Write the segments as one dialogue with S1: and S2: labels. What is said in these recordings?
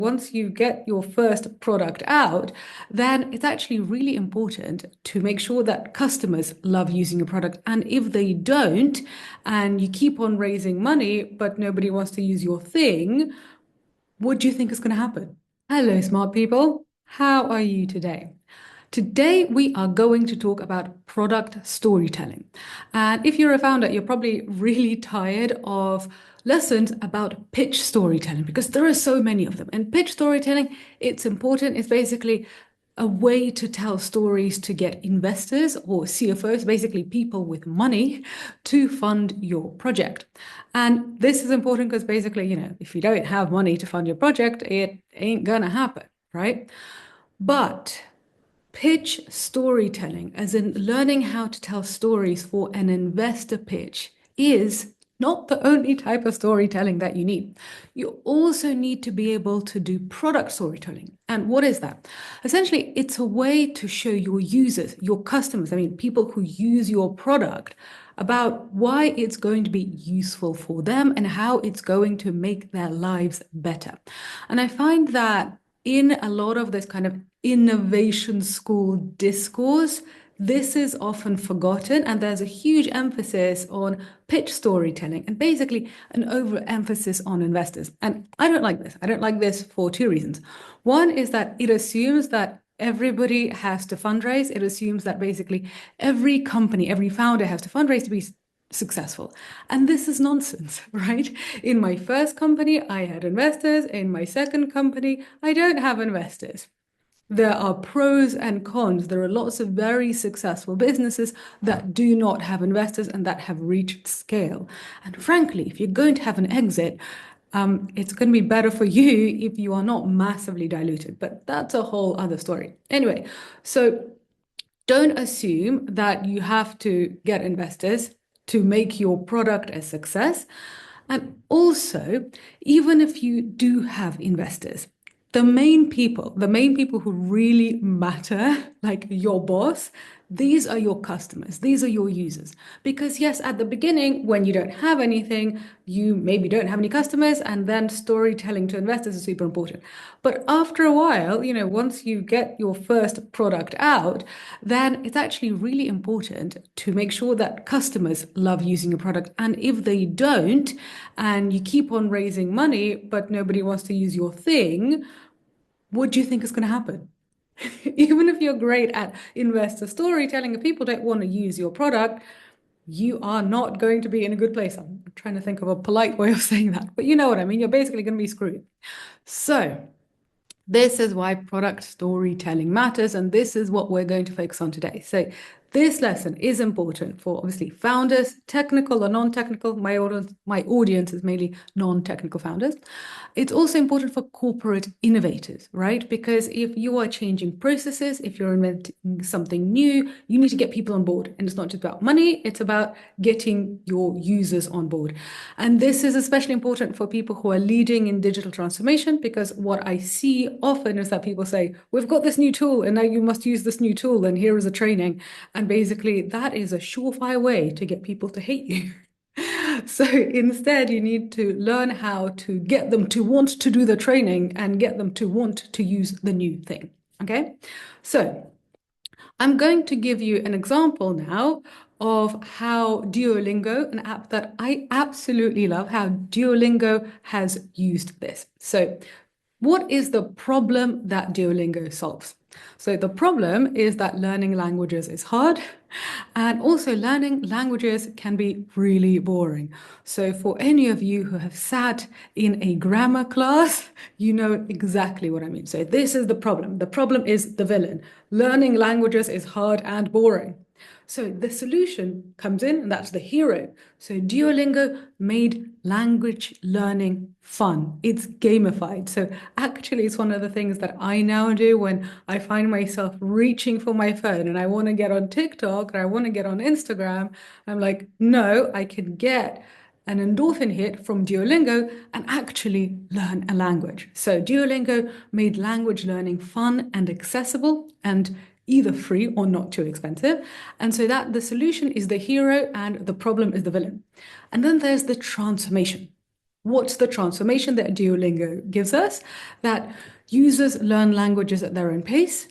S1: Once you get your first product out, then it's actually really important to make sure that customers love using your product. And if they don't, and you keep on raising money, but nobody wants to use your thing, what do you think is going to happen? Hello, smart people. How are you today? Today, we are going to talk about product storytelling. And if you're a founder, you're probably really tired of lessons about pitch storytelling because there are so many of them. And pitch storytelling, it's important. It's basically a way to tell stories to get investors or CFOs, basically people with money, to fund your project. And this is important because basically, if you don't have money to fund your project, it ain't gonna happen, right? But pitch storytelling, as in learning how to tell stories for an investor pitch, is not the only type of storytelling that you need. You also need to be able to do product storytelling. And what is that? Essentially, it's a way to show your users, your customers, people who use your product, about why it's going to be useful for them and how it's going to make their lives better. And I find that in a lot of this kind of innovation school discourse, this is often forgotten, and there's a huge emphasis on pitch storytelling and basically an overemphasis on investors. And I don't like this. I don't like this for two reasons. One is that it assumes that everybody has to fundraise. It assumes that basically every company, every founder has to fundraise to be successful. And this is nonsense, right? In my first company, I had investors. In my second company, I don't have investors. There are pros and cons. There are lots of very successful businesses that do not have investors and that have reached scale. And frankly, if you're going to have an exit, it's going to be better for you if you are not massively diluted. But that's a whole other story. Anyway, so don't assume that you have to get investors to make your product a success. And also, even if you do have investors, the main people who really matter, like your boss, these are your customers, these are your users. Because yes, at the beginning, when you don't have anything, you maybe don't have any customers, and then storytelling to investors is super important. But after a while, once you get your first product out, then it's actually really important to make sure that customers love using your product. And if they don't, and you keep on raising money, but nobody wants to use your thing, what do you think is going to happen? Even if you're great at investor storytelling, if people don't want to use your product, you are not going to be in a good place. I'm trying to think of a polite way of saying that, but you know what I mean. You're basically going to be screwed. So, this is why product storytelling matters, and this is what we're going to focus on today. So, this lesson is important for obviously founders, technical or non-technical. My audience is mainly non-technical founders. It's also important for corporate innovators, right? Because if you are changing processes, if you're inventing something new, you need to get people on board. And it's not just about money, it's about getting your users on board. And this is especially important for people who are leading in digital transformation, because what I see often is that people say, we've got this new tool and now you must use this new tool and here is a training. And basically that is a surefire way to get people to hate you. So instead, you need to learn how to get them to want to do the training and get them to want to use the new thing. Okay, so I'm going to give you an example now of how Duolingo, an app that I absolutely love, how Duolingo has used this. So what is the problem that Duolingo solves? So the problem is that learning languages is hard, and also learning languages can be really boring. So for any of you who have sat in a grammar class, you know exactly what I mean. So this is the problem. The problem is the villain. Learning languages is hard and boring. So the solution comes in, and that's the hero. So Duolingo made language learning fun. It's gamified. So actually, it's one of the things that I now do when I find myself reaching for my phone and I want to get on TikTok or I want to get on Instagram. I'm like, no, I can get an endorphin hit from Duolingo and actually learn a language. So Duolingo made language learning fun and accessible and either free or not too expensive. And so that the solution is the hero and the problem is the villain. And then there's the transformation. What's the transformation that Duolingo gives us? That users learn languages at their own pace,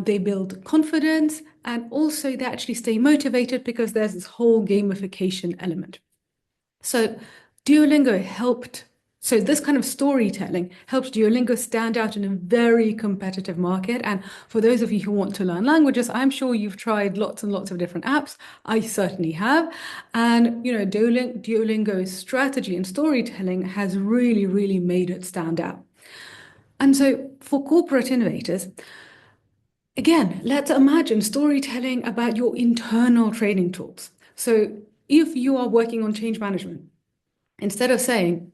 S1: they build confidence, and also they actually stay motivated because there's this whole gamification element. So Duolingo helped, so this kind of storytelling helps Duolingo stand out in a very competitive market. And for those of you who want to learn languages, I'm sure you've tried lots and lots of different apps. I certainly have. And, Duolingo's strategy and storytelling has really, really made it stand out. And so for corporate innovators, again, let's imagine storytelling about your internal training tools. So if you are working on change management, instead of saying,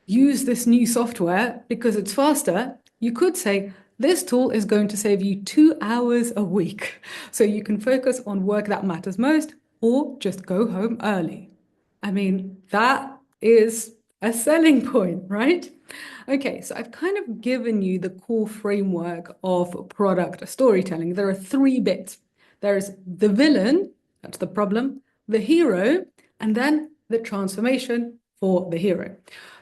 S1: use this new software because it's faster, you could say, this tool is going to save you 2 hours a week. So you can focus on work that matters most or just go home early. I mean, that is a selling point, right? Okay, so I've kind of given you the core framework of product storytelling. There are three bits. There's the villain, that's the problem, the hero, and then the transformation for the hero.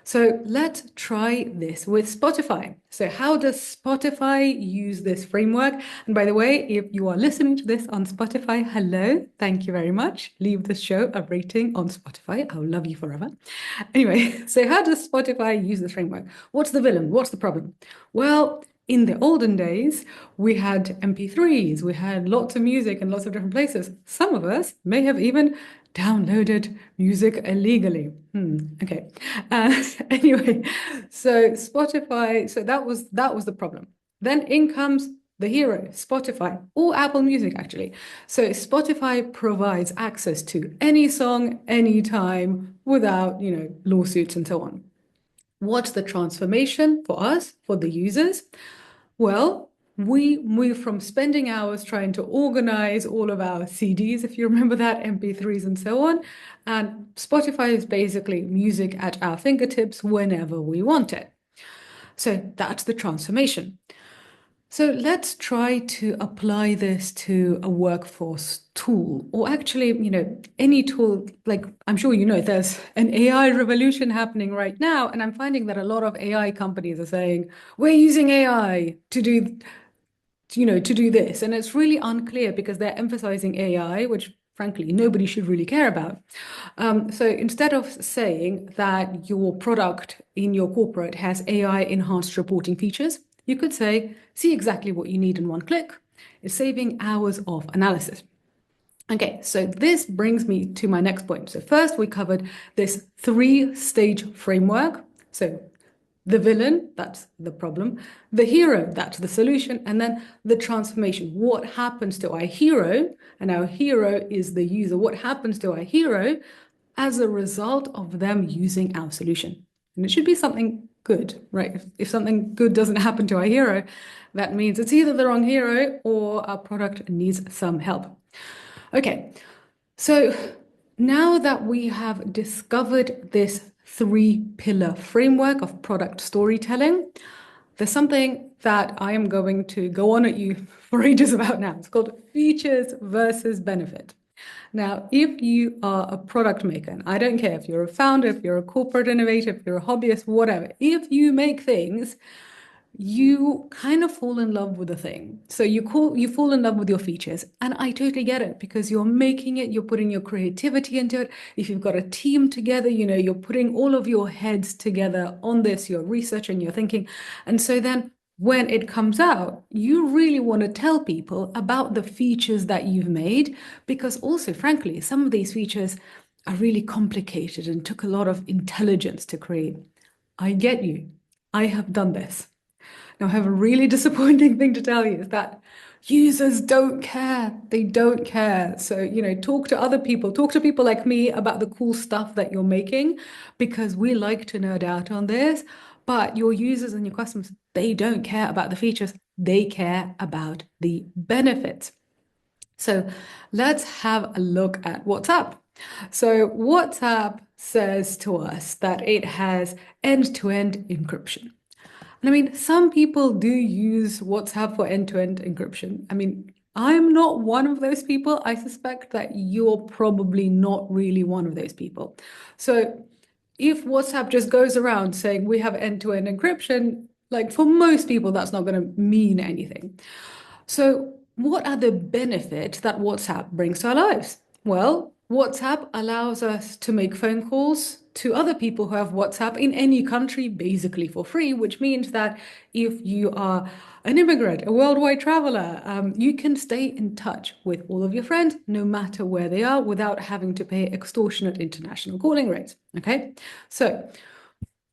S1: So let's try this with Spotify. So how does Spotify use this framework? And by the way, if you are listening to this on Spotify, hello, thank you very much. Leave the show a rating on Spotify. I'll love you forever. Anyway, so how does Spotify use this framework? What's the villain? What's the problem? Well, in the olden days, we had MP3s, we had lots of music in lots of different places. Some of us may have even downloaded music illegally. Okay. Anyway, so Spotify, so that was the problem. Then in comes the hero, Spotify, or Apple Music actually. So Spotify provides access to any song, anytime, without, lawsuits and so on. What's the transformation for us, for the users? Well, we move from spending hours trying to organize all of our CDs, if you remember that, MP3s and so on. And Spotify is basically music at our fingertips whenever we want it. So that's the transformation. So let's try to apply this to a workforce tool, or actually, any tool. Like I'm sure there's an AI revolution happening right now, and I'm finding that a lot of AI companies are saying, we're using AI to do this. And it's really unclear because they're emphasizing AI, which frankly, nobody should really care about. So instead of saying that your product in your corporate has AI enhanced reporting features, you could say, see exactly what you need in one click. It's saving hours of analysis. Okay, so this brings me to my next point. So first we covered this three-stage framework. So the villain, that's the problem. The hero, that's the solution. And then the transformation. What happens to our hero? And our hero is the user. What happens to our hero as a result of them using our solution? And it should be something good, right? If something good doesn't happen to our hero, that means it's either the wrong hero or our product needs some help. Okay, so now that we have discovered this three-pillar framework of product storytelling, there's something that I am going to go on at you for ages about now. It's called features versus benefit. Now, if you are a product maker, and I don't care if you're a founder, if you're a corporate innovator, if you're a hobbyist, whatever, if you make things, you kind of fall in love with the thing. So you fall in love with your features. And I totally get it because you're making it, you're putting your creativity into it. If you've got a team together, you're putting all of your heads together on this, you're researching, you're thinking. And so then when it comes out, you really want to tell people about the features that you've made, because also, frankly, some of these features are really complicated and took a lot of intelligence to create. I get you. I have done this. Now, I have a really disappointing thing to tell you is that users don't care. They don't care. So, talk to other people, talk to people like me about the cool stuff that you're making, because we like to nerd out on this. But your users and your customers, they don't care about the features. They care about the benefits. So let's have a look at WhatsApp. So WhatsApp says to us that it has end-to-end encryption. And I mean, some people do use WhatsApp for end-to-end encryption. I mean, I'm not one of those people. I suspect that you're probably not really one of those people. So if WhatsApp just goes around saying we have end-to-end encryption, like for most people, that's not going to mean anything. So, what are the benefits that WhatsApp brings to our lives? Well, WhatsApp allows us to make phone calls to other people who have WhatsApp in any country, basically for free, which means that if you are an immigrant, a worldwide traveler, you can stay in touch with all of your friends, no matter where they are, without having to pay extortionate international calling rates. Okay, so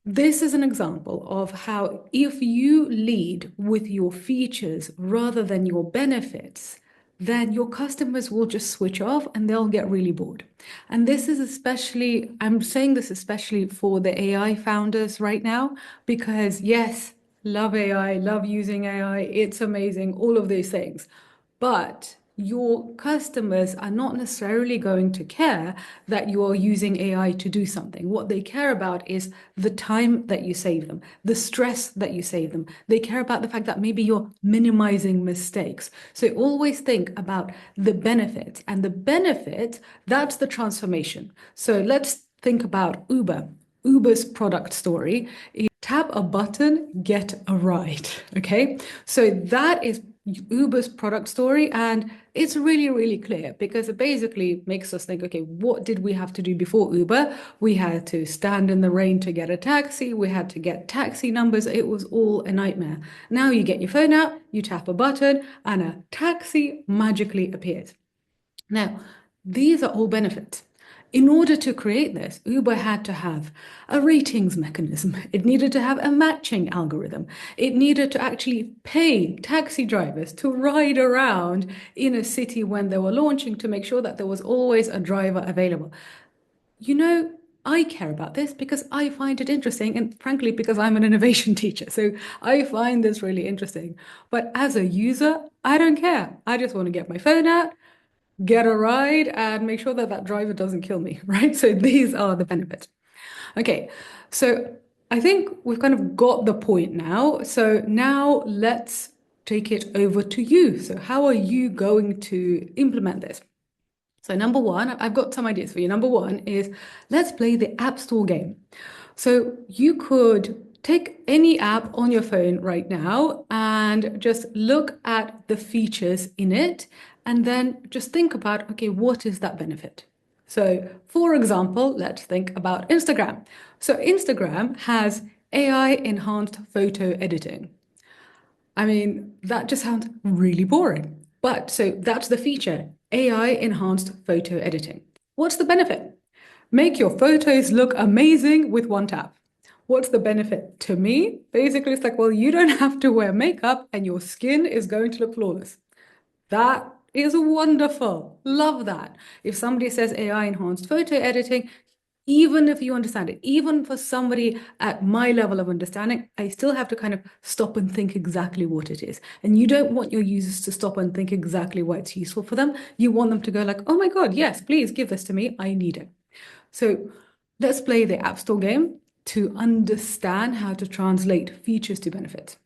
S1: this is an example of how if you lead with your features rather than your benefits, then your customers will just switch off and they'll get really bored. And this is especially, I'm saying this especially for the AI founders right now, because yes, love AI, love using AI, it's amazing, all of these things. But your customers are not necessarily going to care that you are using AI to do something. What they care about is the time that you save them, the stress that you save them. They care about the fact that maybe you're minimizing mistakes. So always think about the benefit, and the benefit, that's the transformation. So let's think about Uber. Uber's product story is tap a button, get a ride. Okay. So that is Uber's product story. And it's really, really clear because it basically makes us think, okay, what did we have to do before Uber? We had to stand in the rain to get a taxi. We had to get taxi numbers. It was all a nightmare. Now you get your phone out, you tap a button, and a taxi magically appears. Now, these are all benefits. In order to create this, Uber had to have a ratings mechanism. It needed to have a matching algorithm. It needed to actually pay taxi drivers to ride around in a city when they were launching to make sure that there was always a driver available. You know, I care about this because I find it interesting, and frankly, because I'm an innovation teacher. So I find this really interesting. But as a user, I don't care. I just want to get my phone out, get a ride, and make sure that that driver doesn't kill me, right? So these are the benefits. Okay, so I think we've kind of got the point now. So now let's take it over to you. So how are you going to implement this? So number one, I've got some ideas for you. Number one is let's play the App Store game. So you could take any app on your phone right now and just look at the features in it and then just think about, okay, what is that benefit? So for example, let's think about Instagram. So Instagram has AI enhanced photo editing. I mean, that just sounds really boring. But so that's the feature, AI enhanced photo editing. What's the benefit? Make your photos look amazing with one tap. What's the benefit to me? Basically, it's like, well, you don't have to wear makeup and your skin is going to look flawless. That is wonderful. Love that. If somebody says AI enhanced photo editing, even if you understand it, even for somebody at my level of understanding, I still have to kind of stop and think exactly what it is. And you don't want your users to stop and think exactly why it's useful for them. You want them to go like, oh my God, yes, please give this to me. I need it. So let's play the App Store game to understand how to translate features to benefits.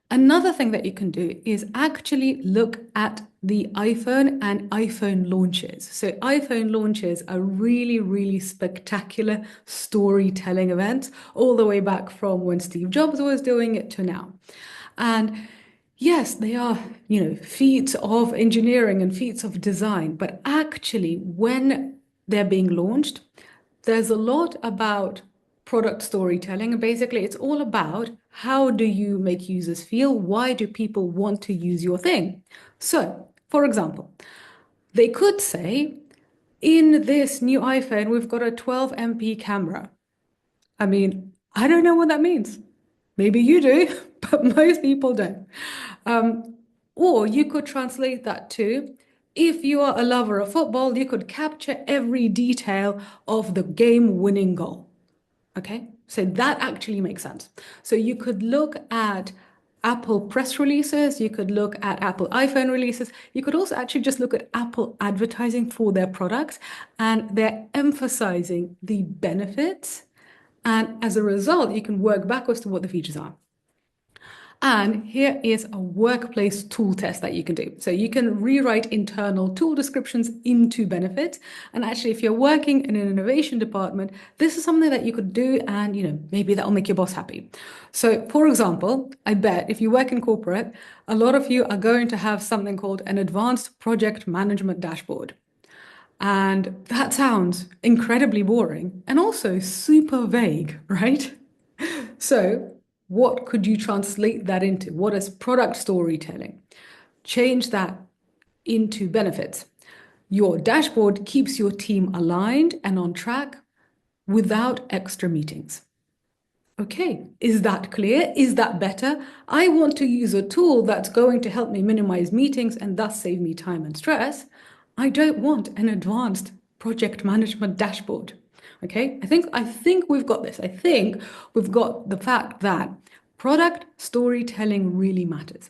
S1: Another thing that you can do is actually look at the iPhone and iPhone launches. So iPhone launches are really, really spectacular storytelling events, all the way back from when Steve Jobs was doing it to now. And yes, they are, feats of engineering and feats of design, but actually when they're being launched, there's a lot about product storytelling. And basically, it's all about how do you make users feel? Why do people want to use your thing? So, for example, they could say, in this new iPhone, we've got a 12 MP camera. I mean, I don't know what that means. Maybe you do, but most people don't. Um, or you could translate that to, if you are a lover of football, you could capture every detail of the game-winning goal. Okay, so that actually makes sense. So you could look at Apple press releases, you could look at Apple iPhone releases, you could also actually just look at Apple advertising for their products, and they're emphasizing the benefits. And as a result, you can work backwards to what the features are. And here is a workplace tool test that you can do. So you can rewrite internal tool descriptions into benefits. And actually, if you're working in an innovation department, this is something that you could do and, maybe that'll make your boss happy. So for example, I bet if you work in corporate, a lot of you are going to have something called an advanced project management dashboard. And that sounds incredibly boring and also super vague, right? So, what could you translate that into? What is product storytelling? Change that into benefits. Your dashboard keeps your team aligned and on track without extra meetings. Okay, is that clear? Is that better? I want to use a tool that's going to help me minimize meetings and thus save me time and stress. I don't want an advanced project management dashboard. Okay, I think we've got this. I think we've got the fact that product storytelling really matters.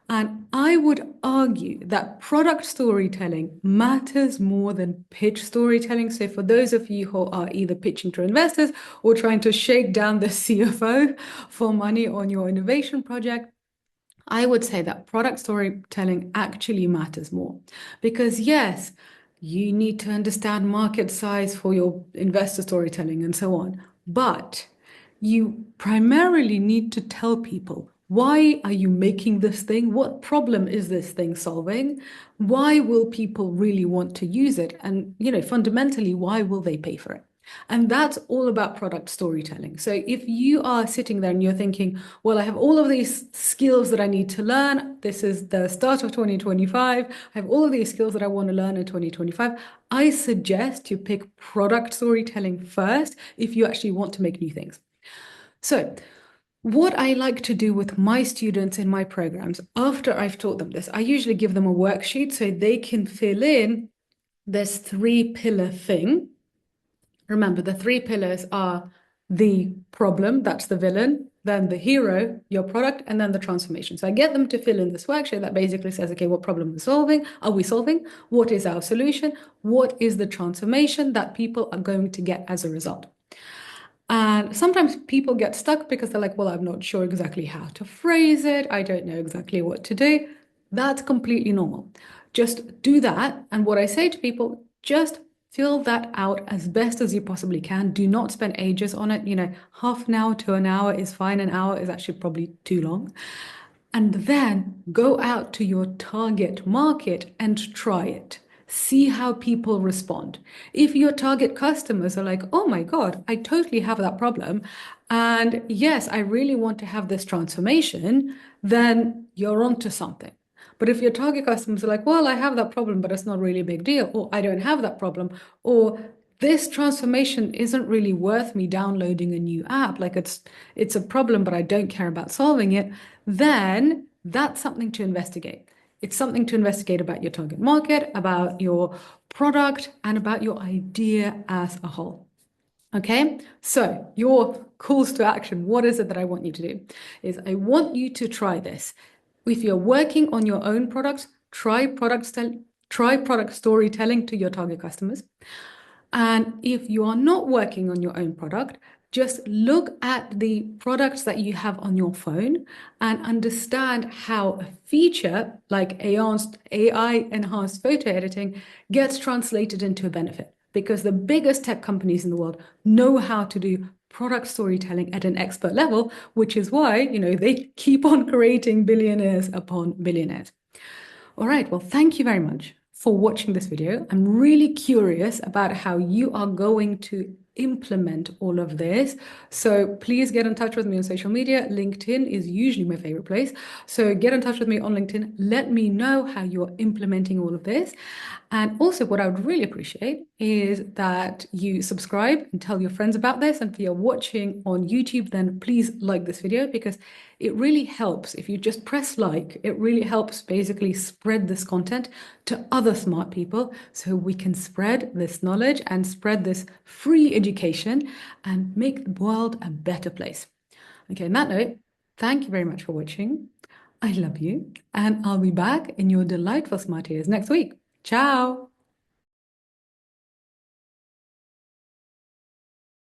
S1: And I would argue that product storytelling matters more than pitch storytelling. So, for those of you who are either pitching to investors or trying to shake down the CFO for money on your innovation project, I would say that product storytelling actually matters more. Because, yes, you need to understand market size for your investor storytelling and so on. But you primarily need to tell people, why are you making this thing? What problem is this thing solving? Why will people really want to use it? And, fundamentally, why will they pay for it? And that's all about product storytelling. So if you are sitting there and you're thinking, well, I have all of these skills that I need to learn. This is the start of 2025. I have all of these skills that I want to learn in 2025. I suggest you pick product storytelling first if you actually want to make new things. So, what I like to do with my students in my programs, after I've taught them this, I usually give them a worksheet so they can fill in this three-pillar thing. Remember, the three pillars are the problem, that's the villain, then the hero, your product, and then the transformation. So I get them to fill in this worksheet that basically says, okay, what problem are we solving? What is our solution? What is the transformation that people are going to get as a result? And sometimes people get stuck because they're like, well, I'm not sure exactly how to phrase it. I don't know exactly what to do. That's completely normal. Just do that. And what I say to people, just fill that out as best as you possibly can. Do not spend ages on it. Half an hour to an hour is fine. An hour is actually probably too long. And then go out to your target market and try it. See how people respond. If your target customers are like, oh my God, I totally have that problem. And yes, I really want to have this transformation, then you're onto something. But if your target customers are like, well, I have that problem, but it's not really a big deal, or I don't have that problem, or this transformation isn't really worth me downloading a new app, like it's a problem, but I don't care about solving it, then that's something to investigate. It's something to investigate about your target market, about your product, and about your idea as a whole. Okay, so your calls to action, what is it that I want you to do? Is I want you to try this. If you're working on your own products, try product storytelling to your target customers. And if you are not working on your own product, just look at the products that you have on your phone and understand how a feature like AI enhanced photo editing gets translated into a benefit. Because the biggest tech companies in the world know how to do product storytelling at an expert level, which is why, they keep on creating billionaires upon billionaires. All right, well, thank you very much for watching this video. I'm really curious about how you are going to implement all of this. So please get in touch with me on social media. LinkedIn is usually my favorite place. So get in touch with me on LinkedIn. Let me know how you're implementing all of this. And also what I would really appreciate is that you subscribe and tell your friends about this. And if you're watching on YouTube, then please like this video because it really helps. If you just press like, it really helps basically spread this content to other smart people so we can spread this knowledge and spread this free education and make the world a better place. Okay, on that note, thank you very much for watching. I love you, and I'll be back in your delightful smart ears next week. Ciao!